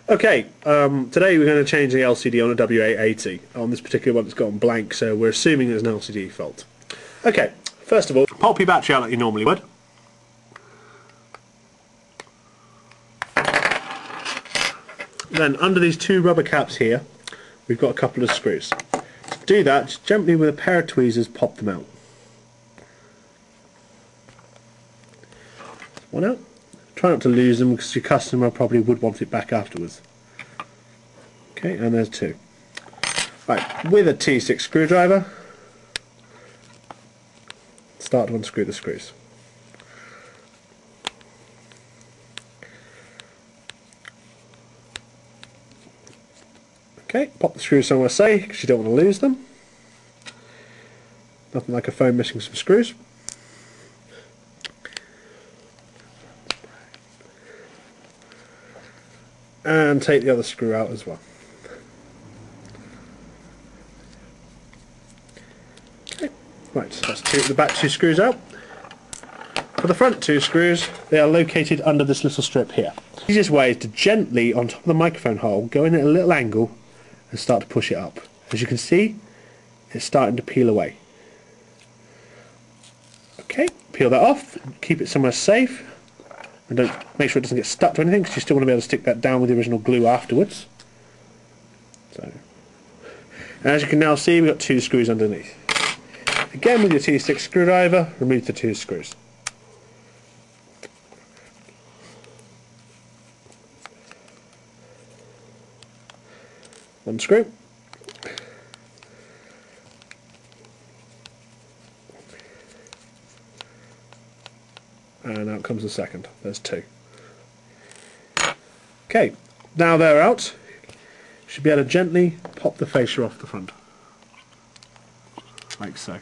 Okay, today we're going to change the LCD on a W880. On this particular one it's gone blank, so we're assuming there's an LCD fault. Okay, first of all, pop your battery out like you normally would. Then under these two rubber caps here, we've got a couple of screws. To do that, just gently with a pair of tweezers pop them out. One out. Try not to lose them because your customer probably would want it back afterwards. Okay, and there's two. Right, with a T6 screwdriver, start to unscrew the screws. Okay, pop the screws somewhere safe because you don't want to lose them. Nothing like a phone missing some screws. And take the other screw out as well. Okay, right, let's take the back two screws out. For the front two screws, they are located under this little strip here. The easiest way is to gently, on top of the microphone hole, go in at a little angle and start to push it up. As you can see, it's starting to peel away. Okay, peel that off, keep it somewhere safe. And don't make sure it doesn't get stuck to anything because you still want to be able to stick that down with the original glue afterwards. So, and as you can now see, we've got two screws underneath. Again, with your T6 screwdriver, remove the two screws. Unscrew. And out comes the second. There's two. Okay, now they're out, you should be able to gently pop the fascia off the front. Like so.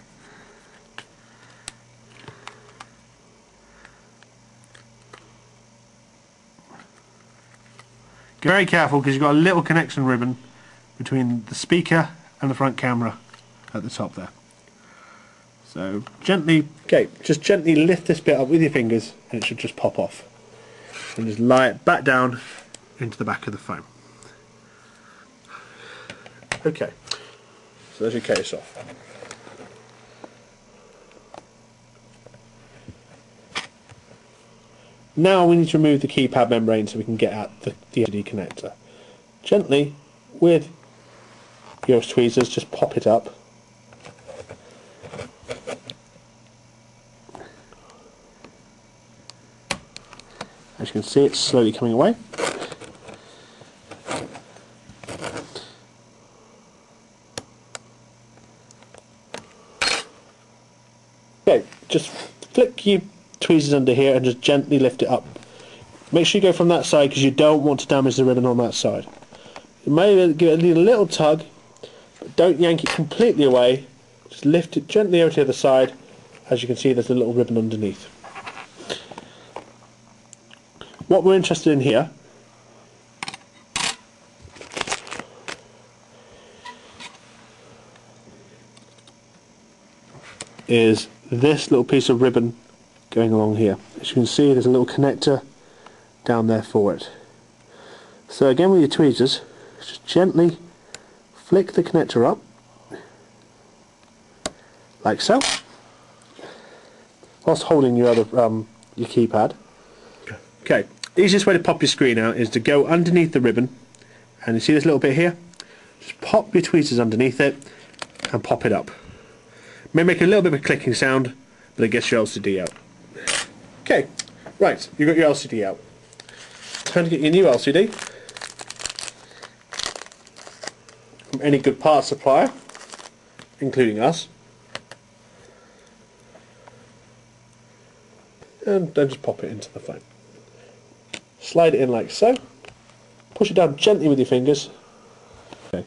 Be very careful because you've got a little connection ribbon between the speaker and the front camera at the top there. So gently, okay, just gently lift this bit up with your fingers and it should just pop off. And just lie it back down into the back of the phone. Okay, so there's your case off. Now we need to remove the keypad membrane so we can get at the LCD connector. Gently, with your tweezers, just pop it up. As you can see, it's slowly coming away. Okay, just flick your tweezers under here and just gently lift it up. Make sure you go from that side because you don't want to damage the ribbon on that side. You may give it a little tug, but don't yank it completely away. Just lift it gently over to the other side. As you can see, there's a little ribbon underneath. What we're interested in here is this little piece of ribbon going along here. As you can see, there's a little connector down there for it. So again, with your tweezers, just gently flick the connector up like so, whilst holding your other your keypad. Okay. The easiest way to pop your screen out is to go underneath the ribbon, and you see this little bit here? Just pop your tweezers underneath it and pop it up. It may make a little bit of a clicking sound, but it gets your LCD out. Okay, right, you've got your LCD out. Time to get your new LCD from any good parts supplier, including us. And then just pop it into the phone. Slide it in like so. Push it down gently with your fingers. Okay.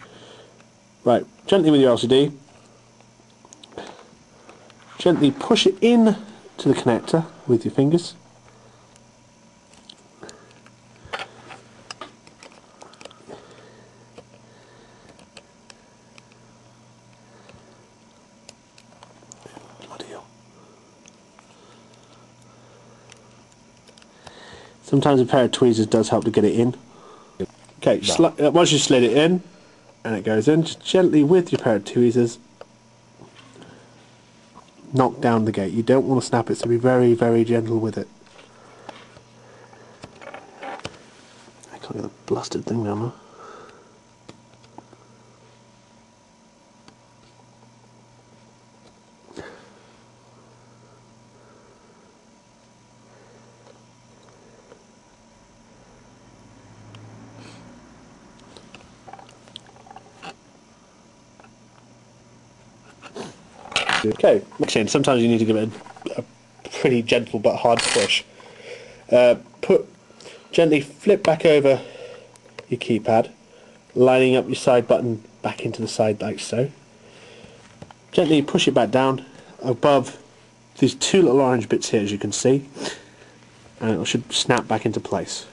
Right, gently with your LCD. Gently push it in to the connector with your fingers. Sometimes a pair of tweezers does help to get it in. Okay, once you slid it in, and it goes in, just gently with your pair of tweezers, knock down the gate. You don't want to snap it, so be very, very gentle with it. I can't get the blasted thing down there. Okay, sometimes you need to give it a pretty gentle but hard push. Gently flip back over your keypad, lining up your side button back into the side like so. Gently push it back down above these two little orange bits here, as you can see, and it should snap back into place.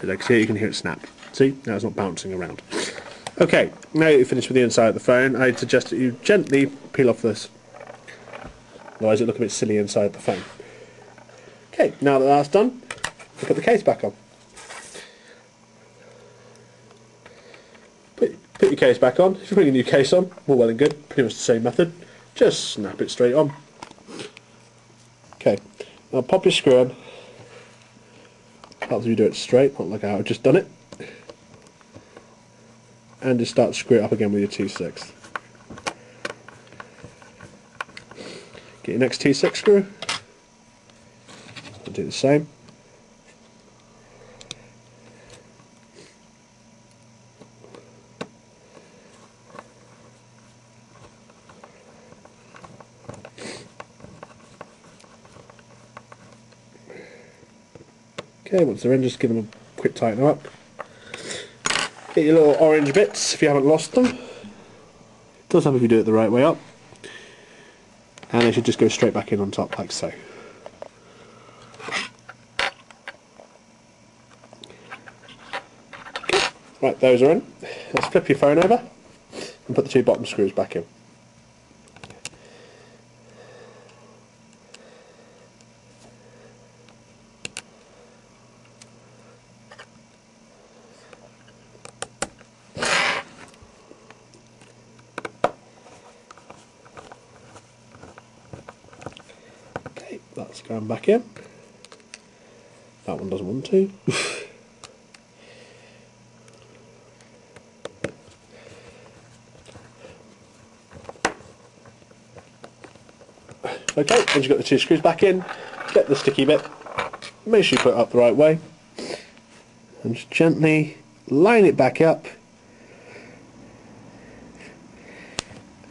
As I can see, you can hear it snap. See? Now it's not bouncing around. Okay, now you're finished with the inside of the phone, I'd suggest that you gently peel off this. Otherwise it'll look a bit silly inside the phone. Okay, now that that's done, we'll put the case back on. Put your case back on. If you're putting a new case on, all well and good, pretty much the same method. Just snap it straight on. Okay, now pop your screw on. Helps you do it straight, not like how I've just done it. And just start to screw it up again with your 2/6. Get your next 2/6 screw. Do the same. Okay, once they're in, just give them a quick tighten up. Get your little orange bits if you haven't lost them. It does help if you do it the right way up. And they should just go straight back in on top like so. Okay. Right, those are in. Let's flip your phone over and put the two bottom screws back in. That's going back in. That one doesn't want to. Okay, once you've got the two screws back in, get the sticky bit, make sure you put it up the right way, and just gently line it back up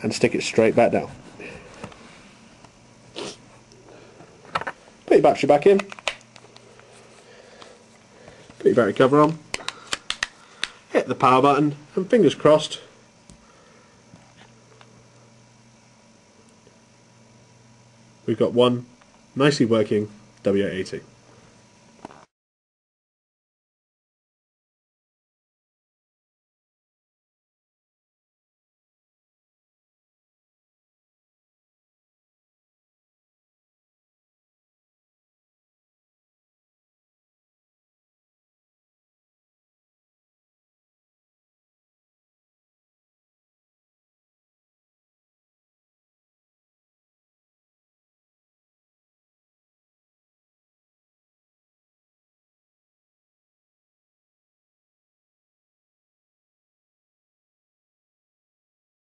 and stick it straight back down. Put your battery back in, put your battery cover on, hit the power button, and fingers crossed we've got one nicely working W880.